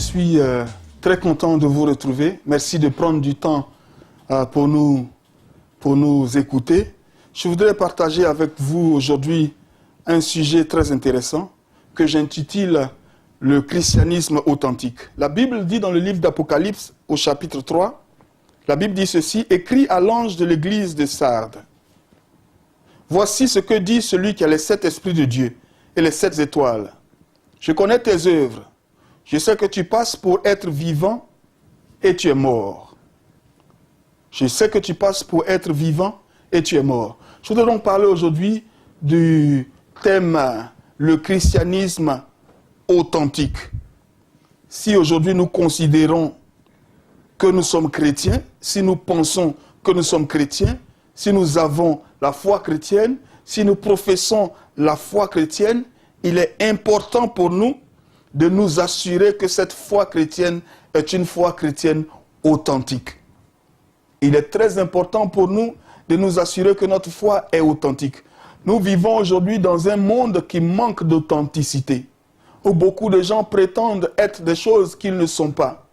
suis très content de vous retrouver. Merci de prendre du temps pour nous écouter. Je voudrais partager avec vous aujourd'hui un sujet très intéressant que j'intitule « Le christianisme authentique ». La Bible dit dans le livre d'Apocalypse au chapitre 3, la Bible dit ceci: « Écrit à l'ange de l'église de Sardes. Voici ce que dit celui qui a les 7 esprits de Dieu et les 7 étoiles. Je connais tes œuvres. Je sais que tu passes pour être vivant et tu es mort. Je sais que tu passes pour être vivant et tu es mort. » Je voudrais donc parler aujourd'hui du thème « Le christianisme authentique ». Si aujourd'hui nous considérons que nous sommes chrétiens, si nous pensons que nous sommes chrétiens, si nous avons la foi chrétienne, si nous professons la foi chrétienne, il est important pour nous de nous assurer que cette foi chrétienne est une foi chrétienne authentique. Il est très important pour nous de nous assurer que notre foi est authentique. Nous vivons aujourd'hui dans un monde qui manque d'authenticité, où beaucoup de gens prétendent être des choses qu'ils ne sont pas,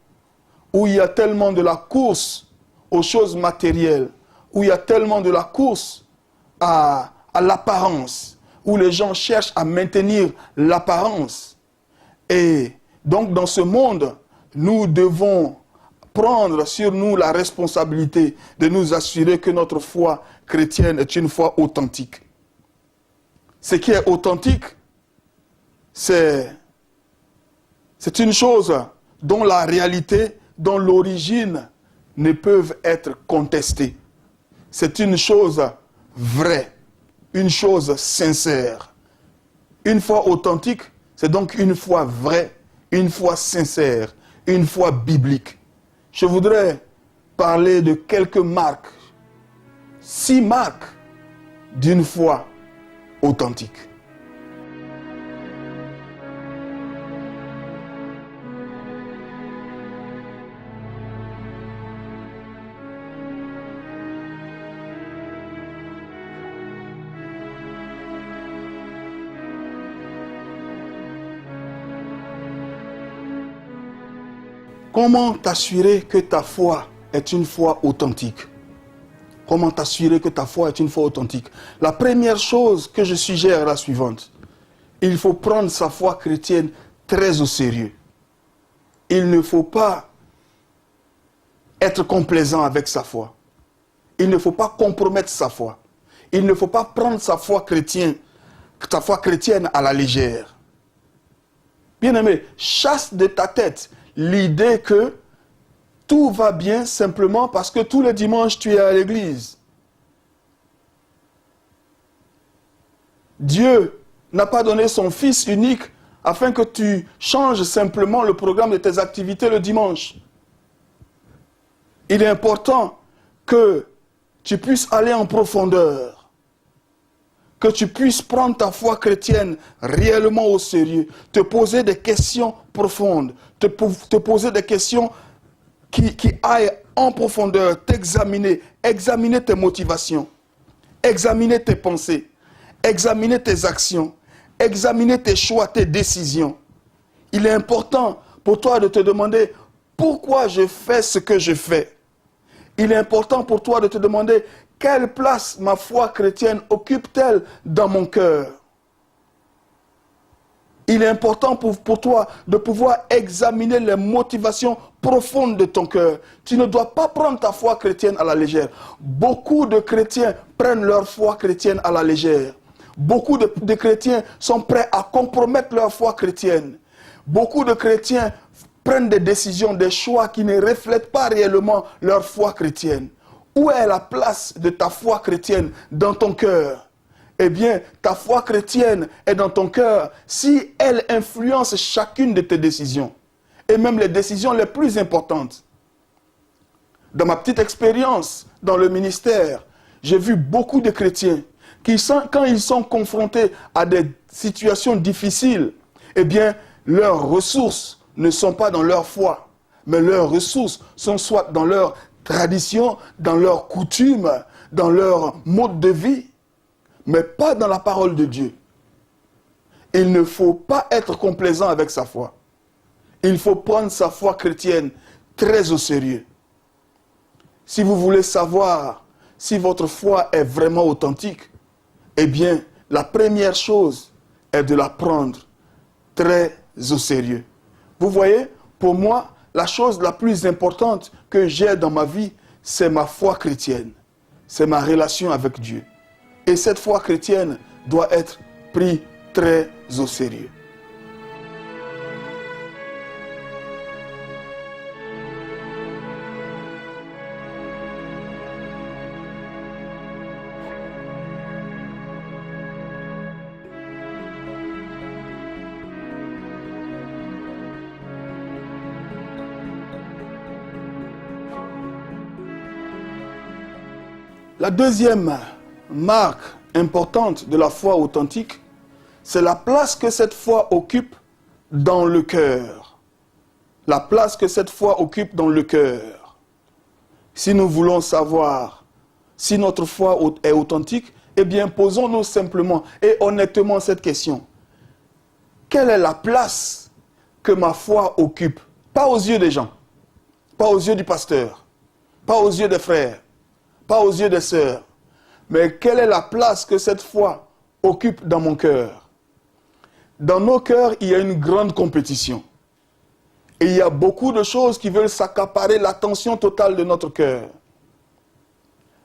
où il y a tellement de la course aux choses matérielles, où il y a tellement de la course à l'apparence, où les gens cherchent à maintenir l'apparence. Et donc dans ce monde, nous devons prendre sur nous la responsabilité de nous assurer que notre foi chrétienne est une foi authentique. Ce qui est authentique, c'est une chose dont la réalité, dont l'origine ne peuvent être contestées. C'est une chose vraie, une chose sincère. Une foi authentique, c'est donc une foi vraie, une foi sincère, une foi biblique. Je voudrais parler de quelques marques, 6 marques d'une foi authentique. Comment t'assurer que ta foi est une foi authentique? Comment t'assurer que ta foi est une foi authentique? La première chose que je suggère est la suivante. Il faut prendre sa foi chrétienne très au sérieux. Il ne faut pas être complaisant avec sa foi. Il ne faut pas compromettre sa foi. Il ne faut pas prendre sa foi chrétienne à la légère. Bien-aimé, chasse de ta tête l'idée que tout va bien simplement parce que tous les dimanches tu es à l'église. Dieu n'a pas donné son Fils unique afin que tu changes simplement le programme de tes activités le dimanche. Il est important que tu puisses aller en profondeur, que tu puisses prendre ta foi chrétienne réellement au sérieux, te poser des questions profondes, te poser des questions qui aillent en profondeur, t'examiner, examiner tes motivations, examiner tes pensées, examiner tes actions, examiner tes choix, tes décisions. Il est important pour toi de te demander pourquoi je fais ce que je fais. Il est important pour toi de te demander quelle place ma foi chrétienne occupe-t-elle dans mon cœur. Il est important pour toi de pouvoir examiner les motivations profondes de ton cœur. Tu ne dois pas prendre ta foi chrétienne à la légère. Beaucoup de chrétiens prennent leur foi chrétienne à la légère. Beaucoup de chrétiens sont prêts à compromettre leur foi chrétienne. Beaucoup de chrétiens prennent des décisions, des choix qui ne reflètent pas réellement leur foi chrétienne. Où est la place de ta foi chrétienne dans ton cœur? Eh bien, ta foi chrétienne est dans ton cœur si elle influence chacune de tes décisions, et même les décisions les plus importantes. Dans ma petite expérience dans le ministère, j'ai vu beaucoup de chrétiens qui, quand ils sont confrontés à des situations difficiles, eh bien, leurs ressources ne sont pas dans leur foi, mais leurs ressources sont soit dans leur tradition, dans leurs coutumes, dans leur mode de vie, mais pas dans la parole de Dieu. Il ne faut pas être complaisant avec sa foi. Il faut prendre sa foi chrétienne très au sérieux. Si vous voulez savoir si votre foi est vraiment authentique, eh bien, la première chose est de la prendre très au sérieux. Vous voyez, pour moi, la chose la plus importante que j'ai dans ma vie, c'est ma foi chrétienne. C'est ma relation avec Dieu. Et cette foi chrétienne doit être prise très au sérieux. La deuxième marque importante de la foi authentique, c'est la place que cette foi occupe dans le cœur. La place que cette foi occupe dans le cœur. Si nous voulons savoir si notre foi est authentique, eh bien, posons-nous simplement et honnêtement cette question. Quelle est la place que ma foi occupe? Pas aux yeux des gens, pas aux yeux du pasteur, pas aux yeux des frères, pas aux yeux des sœurs, mais quelle est la place que cette foi occupe dans mon cœur? Dans nos cœurs, il y a une grande compétition. Et il y a beaucoup de choses qui veulent s'accaparer l'attention totale de notre cœur.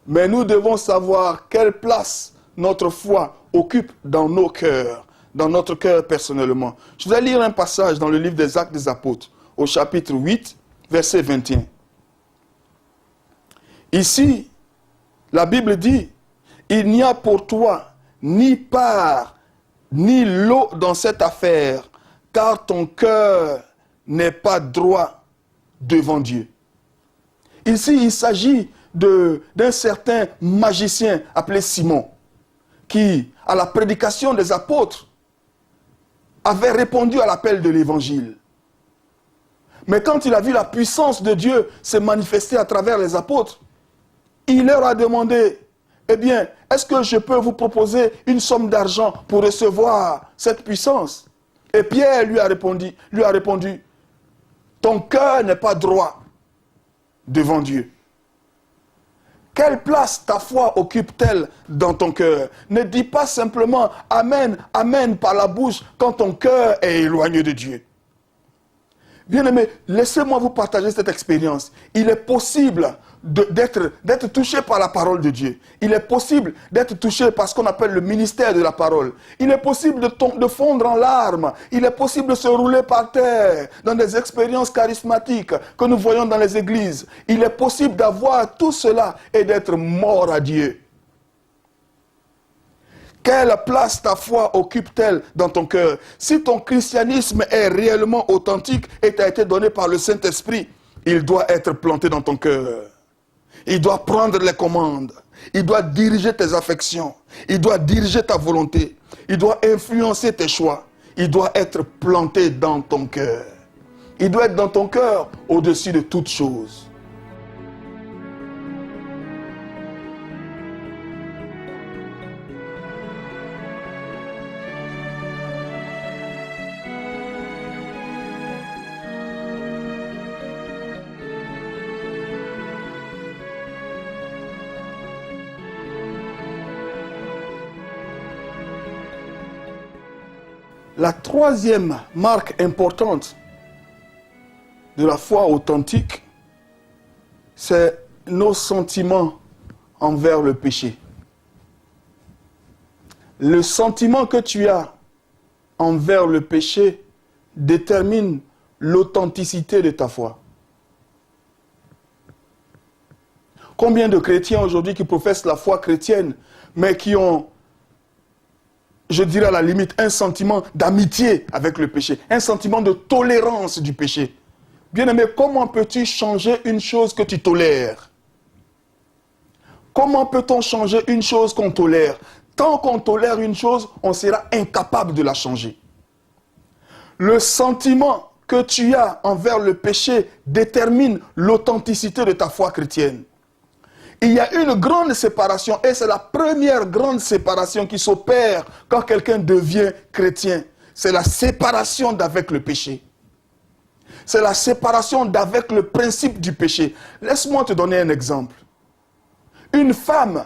Mais nous devons savoir quelle place notre foi occupe dans nos cœurs, dans notre cœur personnellement. Je vais lire un passage dans le livre des Actes des Apôtres, au chapitre 8, verset 21. Ici, la Bible dit, « Il n'y a pour toi ni part, ni lot dans cette affaire, car ton cœur n'est pas droit devant Dieu. » Ici, il s'agit d'un certain magicien appelé Simon, qui, à la prédication des apôtres, avait répondu à l'appel de l'évangile. Mais quand il a vu la puissance de Dieu se manifester à travers les apôtres, il leur a demandé, eh bien, est-ce que je peux vous proposer une somme d'argent pour recevoir cette puissance? Et Pierre lui a répondu, ton cœur n'est pas droit devant Dieu. Quelle place ta foi occupe-t-elle dans ton cœur? Ne dis pas simplement Amen, Amen par la bouche quand ton cœur est éloigné de Dieu. Bien-aimés, laissez-moi vous partager cette expérience. Il est possible d'être touché par la parole de Dieu. Il est possible d'être touché par ce qu'on appelle le ministère de la parole. Il est possible de fondre en larmes. Il est possible de se rouler par terre dans des expériences charismatiques que nous voyons dans les églises. Il est possible d'avoir tout cela et d'être mort à Dieu. Quelle place ta foi occupe-t-elle dans ton cœur? Si ton christianisme est réellement authentique et t'a été donné par le Saint-Esprit, il doit être planté dans ton cœur. Il doit prendre les commandes. Il doit diriger tes affections. Il doit diriger ta volonté. Il doit influencer tes choix. Il doit être planté dans ton cœur. Il doit être dans ton cœur au-dessus de toute chose. La troisième marque importante de la foi authentique, c'est nos sentiments envers le péché. Le sentiment que tu as envers le péché détermine l'authenticité de ta foi. Combien de chrétiens aujourd'hui qui professent la foi chrétienne, mais qui ont, je dirais à la limite, un sentiment d'amitié avec le péché, un sentiment de tolérance du péché. Bien-aimé, comment peux-tu changer une chose que tu tolères? Comment peut-on changer une chose qu'on tolère? Tant qu'on tolère une chose, on sera incapable de la changer. Le sentiment que tu as envers le péché détermine l'authenticité de ta foi chrétienne. Il y a une grande séparation, et c'est la première grande séparation qui s'opère quand quelqu'un devient chrétien. C'est la séparation d'avec le péché. C'est la séparation d'avec le principe du péché. Laisse-moi te donner un exemple. Une femme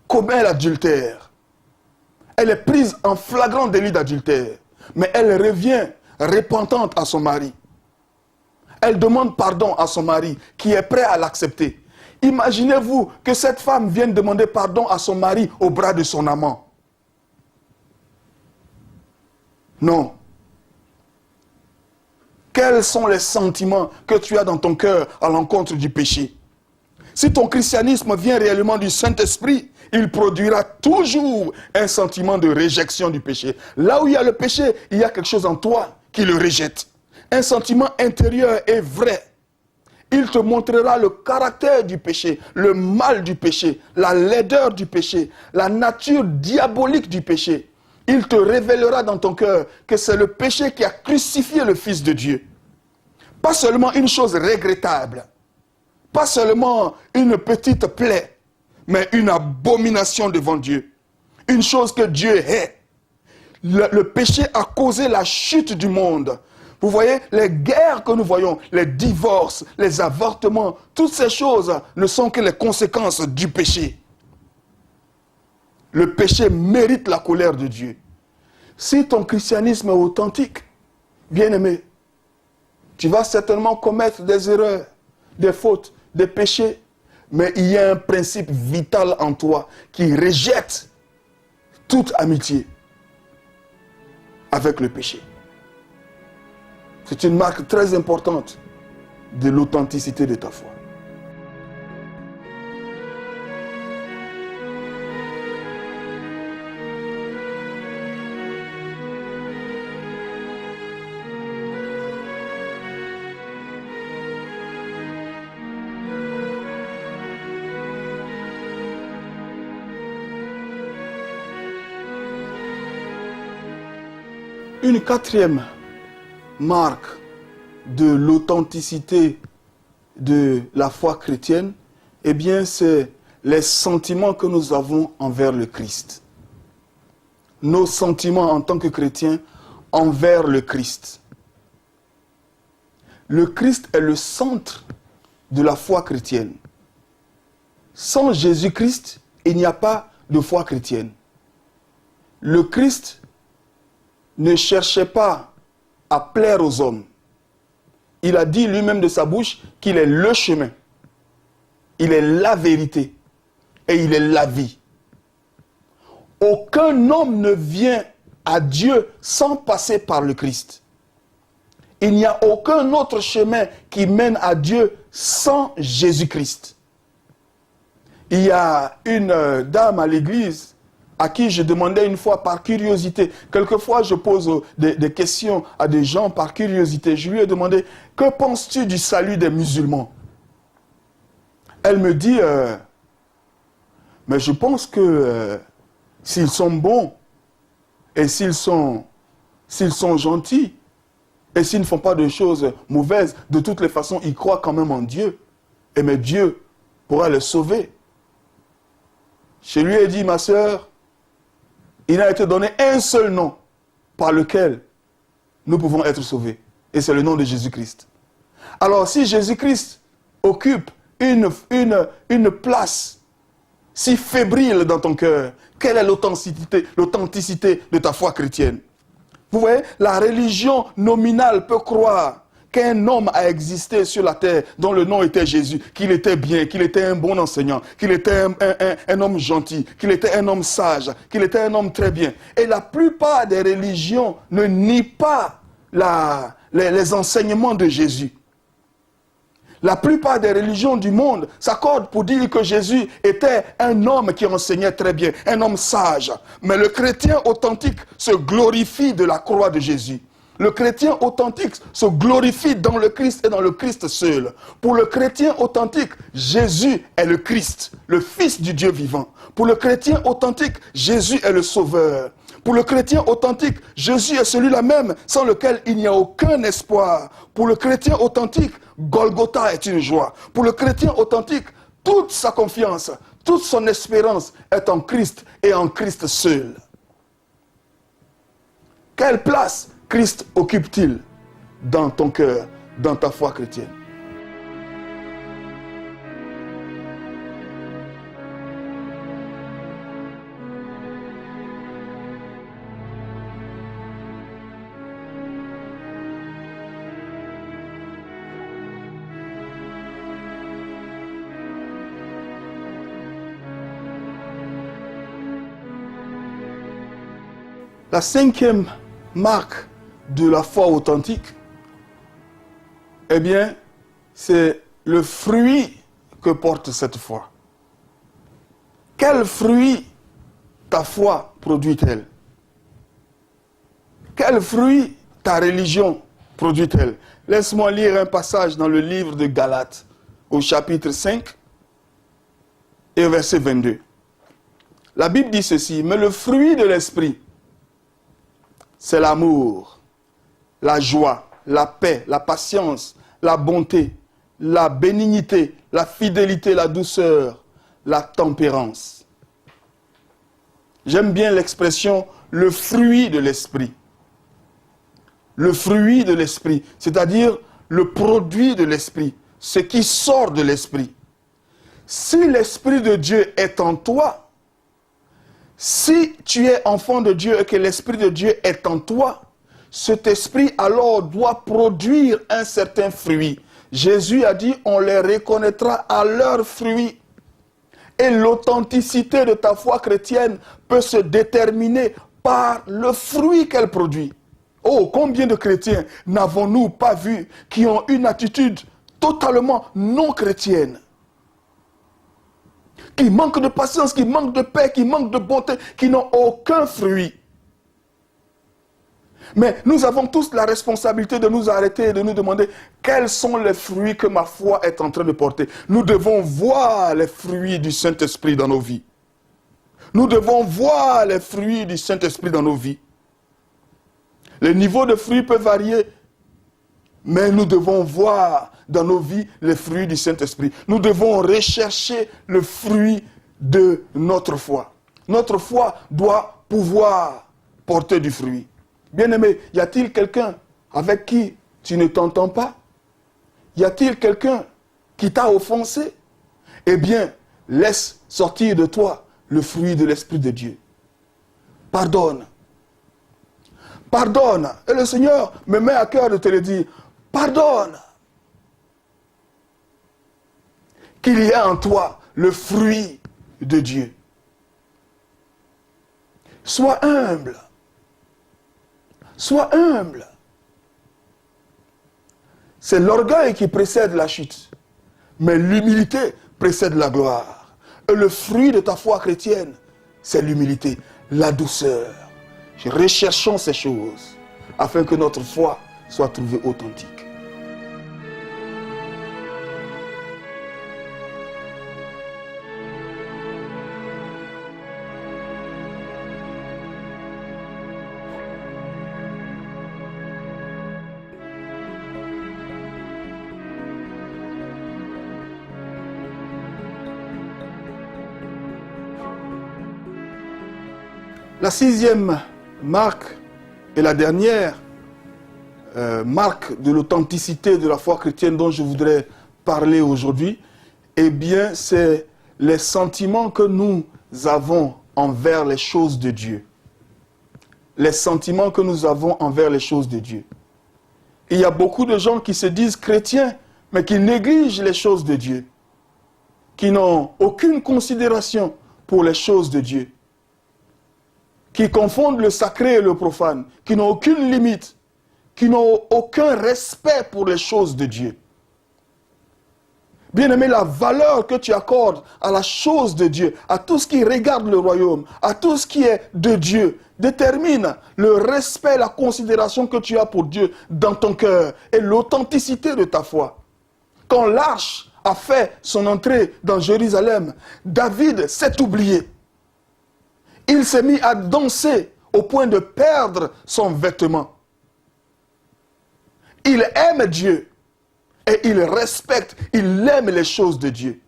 commet l'adultère. Elle est prise en flagrant délit d'adultère. Mais elle revient repentante à son mari. Elle demande pardon à son mari qui est prêt à l'accepter. Imaginez-vous que cette femme vienne demander pardon à son mari au bras de son amant. Non. Quels sont les sentiments que tu as dans ton cœur à l'encontre du péché? Si ton christianisme vient réellement du Saint-Esprit, il produira toujours un sentiment de réjection du péché. Là où il y a le péché, il y a quelque chose en toi qui le rejette. Un sentiment intérieur est vrai. Il te montrera le caractère du péché, le mal du péché, la laideur du péché, la nature diabolique du péché. Il te révélera dans ton cœur que c'est le péché qui a crucifié le Fils de Dieu. Pas seulement une chose regrettable, pas seulement une petite plaie, mais une abomination devant Dieu. Une chose que Dieu hait. Le péché a causé la chute du monde. Vous voyez, les guerres que nous voyons, les divorces, les avortements, toutes ces choses ne sont que les conséquences du péché. Le péché mérite la colère de Dieu. Si ton christianisme est authentique, bien-aimé, tu vas certainement commettre des erreurs, des fautes, des péchés, mais il y a un principe vital en toi qui rejette toute amitié avec le péché. C'est une marque très importante de l'authenticité de ta foi. Une quatrième marque de l'authenticité de la foi chrétienne, eh bien, c'est les sentiments que nous avons envers le Christ. Nos sentiments en tant que chrétiens envers le Christ. Le Christ est le centre de la foi chrétienne. Sans Jésus-Christ, il n'y a pas de foi chrétienne. Le Christ ne cherchait pas à plaire aux hommes. Il a dit lui-même de sa bouche qu'il est le chemin, il est la vérité et il est la vie. Aucun homme ne vient à Dieu sans passer par le Christ. Il n'y a aucun autre chemin qui mène à Dieu sans Jésus-Christ. Il y a une dame à l'église à qui je demandais une fois par curiosité. Quelquefois, je pose des questions à des gens par curiosité. Je lui ai demandé, que penses-tu du salut des musulmans? Elle me dit, mais je pense que s'ils sont bons et s'ils sont gentils et s'ils ne font pas de choses mauvaises, de toutes les façons, ils croient quand même en Dieu. Et mais Dieu pourra les sauver. Je lui ai dit, ma sœur, il a été donné un seul nom par lequel nous pouvons être sauvés. Et c'est le nom de Jésus-Christ. Alors si Jésus-Christ occupe une place si fébrile dans ton cœur, quelle est l'authenticité de ta foi chrétienne? Vous voyez, la religion nominale peut croire qu'un homme a existé sur la terre dont le nom était Jésus, qu'il était bien, qu'il était un bon enseignant, qu'il était un homme gentil, qu'il était un homme sage, qu'il était un homme très bien. Et la plupart des religions ne nient pas les enseignements de Jésus. La plupart des religions du monde s'accordent pour dire que Jésus était un homme qui enseignait très bien, un homme sage. Mais le chrétien authentique se glorifie de la croix de Jésus. Le chrétien authentique se glorifie dans le Christ et dans le Christ seul. Pour le chrétien authentique, Jésus est le Christ, le Fils du Dieu vivant. Pour le chrétien authentique, Jésus est le Sauveur. Pour le chrétien authentique, Jésus est celui-là même sans lequel il n'y a aucun espoir. Pour le chrétien authentique, Golgotha est une joie. Pour le chrétien authentique, toute sa confiance, toute son espérance est en Christ et en Christ seul. Quelle place Christ occupe-t-il dans ton cœur? dans ta foi chrétienne. La cinquième marque de la foi authentique, eh bien, c'est le fruit que porte cette foi. Quel fruit ta foi produit-elle? Quel fruit ta religion produit-elle? Laisse-moi lire un passage dans le livre de Galates, au chapitre 5 et au verset 22. La Bible dit ceci: mais le fruit de l'esprit, c'est l'amour, la joie, la paix, la patience, la bonté, la bénignité, la fidélité, la douceur, la tempérance. J'aime bien l'expression « le fruit de l'esprit ». Le fruit de l'esprit, c'est-à-dire le produit de l'esprit, ce qui sort de l'esprit. Si l'Esprit de Dieu est en toi, si tu es enfant de Dieu et que l'Esprit de Dieu est en toi, cet esprit alors doit produire un certain fruit. Jésus a dit, on les reconnaîtra à leurs fruits. Et l'authenticité de ta foi chrétienne peut se déterminer par le fruit qu'elle produit. Oh, combien de chrétiens n'avons-nous pas vus qui ont une attitude totalement non chrétienne, qui manquent de patience, qui manquent de paix, qui manquent de bonté, qui n'ont aucun fruit. Mais nous avons tous la responsabilité de nous arrêter et de nous demander quels sont les fruits que ma foi est en train de porter. Nous devons voir les fruits du Saint-Esprit dans nos vies. Nous devons voir les fruits du Saint-Esprit dans nos vies. Les niveaux de fruits peuvent varier, mais nous devons voir dans nos vies les fruits du Saint-Esprit. Nous devons rechercher le fruit de notre foi. Notre foi doit pouvoir porter du fruit. Bien-aimé, y a-t-il quelqu'un avec qui tu ne t'entends pas? Y a-t-il quelqu'un qui t'a offensé? Eh bien, laisse sortir de toi le fruit de l'Esprit de Dieu. Pardonne. Pardonne. Et le Seigneur me met à cœur de te le dire. Pardonne. Qu'il y ait en toi le fruit de Dieu. Sois humble. Sois humble. C'est l'orgueil qui précède la chute. Mais l'humilité précède la gloire. Et le fruit de ta foi chrétienne, c'est l'humilité, la douceur. Recherchons ces choses afin que notre foi soit trouvée authentique. La sixième marque et la dernière marque de l'authenticité de la foi chrétienne dont je voudrais parler aujourd'hui, eh bien, c'est les sentiments que nous avons envers les choses de Dieu. Les sentiments que nous avons envers les choses de Dieu. Il y a beaucoup de gens qui se disent chrétiens, mais qui négligent les choses de Dieu, qui n'ont aucune considération pour les choses de Dieu, qui confondent le sacré et le profane, qui n'ont aucune limite, qui n'ont aucun respect pour les choses de Dieu. Bien-aimé, la valeur que tu accordes à la chose de Dieu, à tout ce qui regarde le royaume, à tout ce qui est de Dieu, détermine le respect, la considération que tu as pour Dieu dans ton cœur et l'authenticité de ta foi. Quand l'arche a fait son entrée dans Jérusalem, David s'est oublié. Il s'est mis à danser au point de perdre son vêtement. Il aime Dieu et il respecte, il aime les choses de Dieu.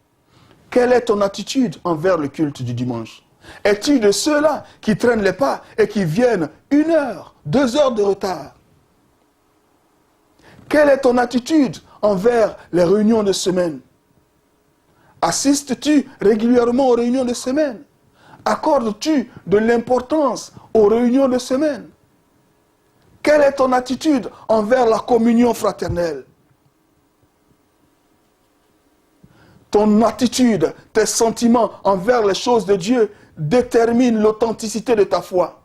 Quelle est ton attitude envers le culte du dimanche? Es-tu de ceux-là qui traînent les pas et qui viennent 1 heure, 2 heures de retard? Quelle est ton attitude envers les réunions de semaine? Assistes-tu régulièrement aux réunions de semaine? Accordes-tu de l'importance aux réunions de semaine? Quelle est ton attitude envers la communion fraternelle? Ton attitude, tes sentiments envers les choses de Dieu déterminent l'authenticité de ta foi.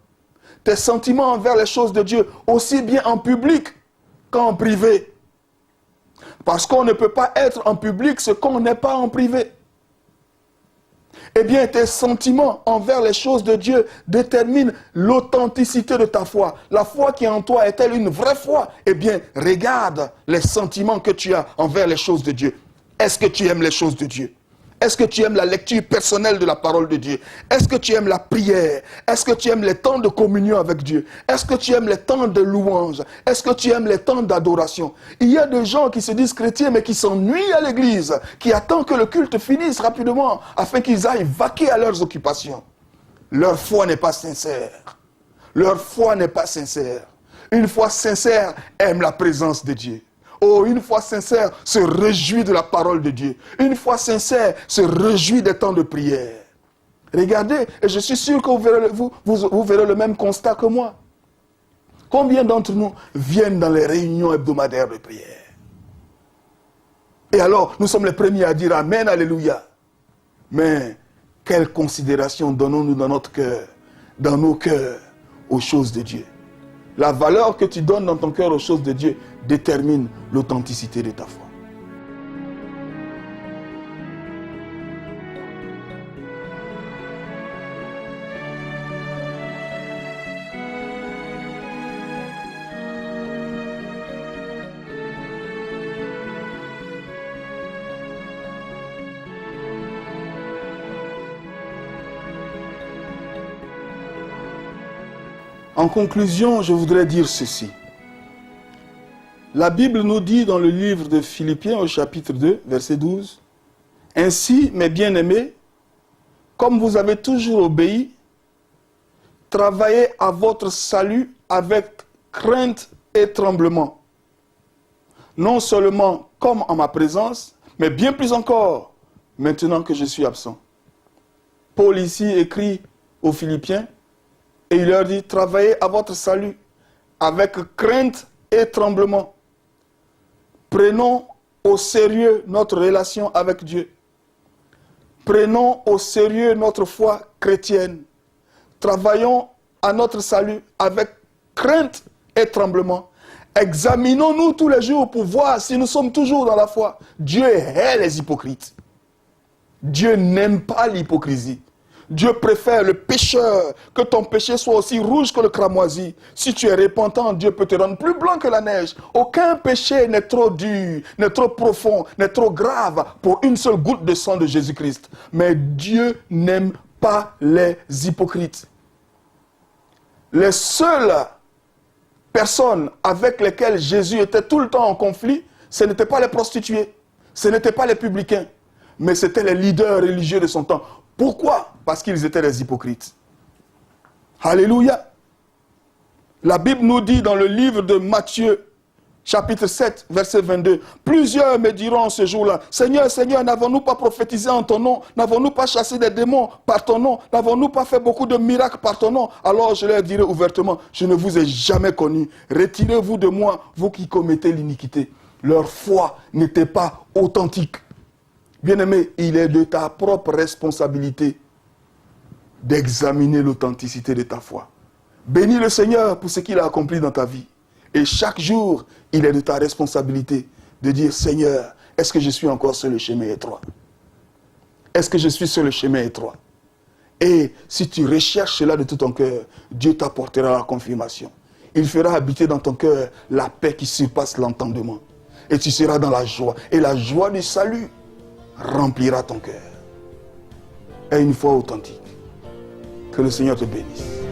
Tes sentiments envers les choses de Dieu, aussi bien en public qu'en privé. Parce qu'on ne peut pas être en public ce qu'on n'est pas en privé. Eh bien, tes sentiments envers les choses de Dieu déterminent l'authenticité de ta foi. La foi qui est en toi est-elle une vraie foi? Eh bien, regarde les sentiments que tu as envers les choses de Dieu. Est-ce que tu aimes les choses de Dieu? Est-ce que tu aimes la lecture personnelle de la parole de Dieu? Est-ce que tu aimes la prière? Est-ce que tu aimes les temps de communion avec Dieu? Est-ce que tu aimes les temps de louange? Est-ce que tu aimes les temps d'adoration? Il y a des gens qui se disent chrétiens mais qui s'ennuient à l'église, qui attendent que le culte finisse rapidement afin qu'ils aillent vaquer à leurs occupations. Leur foi n'est pas sincère. Leur foi n'est pas sincère. Une foi sincère aime la présence de Dieu. Oh, une foi sincère se réjouit de la parole de Dieu. Une foi sincère se réjouit des temps de prière. Regardez, et je suis sûr que vous verrez le même constat que moi. Combien d'entre nous viennent dans les réunions hebdomadaires de prière? Et alors, nous sommes les premiers à dire Amen, Alléluia. Mais quelle considération donnons-nous dans notre cœur, dans nos cœurs, aux choses de Dieu? La valeur que tu donnes dans ton cœur aux choses de Dieu détermine l'authenticité de ta foi. En conclusion, je voudrais dire ceci. La Bible nous dit dans le livre de Philippiens au chapitre 2, verset 12, « Ainsi, mes bien-aimés, comme vous avez toujours obéi, travaillez à votre salut avec crainte et tremblement, non seulement comme en ma présence, mais bien plus encore, maintenant que je suis absent. » Paul ici écrit aux Philippiens, et il leur dit, travaillez à votre salut avec crainte et tremblement. Prenons au sérieux notre relation avec Dieu. Prenons au sérieux notre foi chrétienne. Travaillons à notre salut avec crainte et tremblement. Examinons-nous tous les jours pour voir si nous sommes toujours dans la foi. Dieu hait les hypocrites. Dieu n'aime pas l'hypocrisie. Dieu préfère le pécheur, que ton péché soit aussi rouge que le cramoisi. Si tu es repentant, Dieu peut te rendre plus blanc que la neige. Aucun péché n'est trop dur, n'est trop profond, n'est trop grave pour une seule goutte de sang de Jésus-Christ. Mais Dieu n'aime pas les hypocrites. Les seules personnes avec lesquelles Jésus était tout le temps en conflit, ce n'étaient pas les prostituées, ce n'étaient pas les publicains, mais c'était les leaders religieux de son temps. Pourquoi? Parce qu'ils étaient des hypocrites. Alléluia. La Bible nous dit dans le livre de Matthieu, chapitre 7, verset 22, « Plusieurs me diront ce jour-là, « Seigneur, Seigneur, n'avons-nous pas prophétisé en ton nom? N'avons-nous pas chassé des démons par ton nom? N'avons-nous pas fait beaucoup de miracles par ton nom? » Alors je leur dirai ouvertement, « Je ne vous ai jamais connu. Retirez-vous de moi, vous qui commettez l'iniquité. » Leur foi n'était pas authentique. Bien-aimé, il est de ta propre responsabilité d'examiner l'authenticité de ta foi. Bénis le Seigneur pour ce qu'il a accompli dans ta vie. Et chaque jour, il est de ta responsabilité de dire, Seigneur, est-ce que je suis encore sur le chemin étroit? Est-ce que je suis sur le chemin étroit? Et si tu recherches cela de tout ton cœur, Dieu t'apportera la confirmation. Il fera habiter dans ton cœur la paix qui surpasse l'entendement. Et tu seras dans la joie. Et la joie du salut remplira ton cœur. Et une foi authentique. Que le Seigneur te bénisse.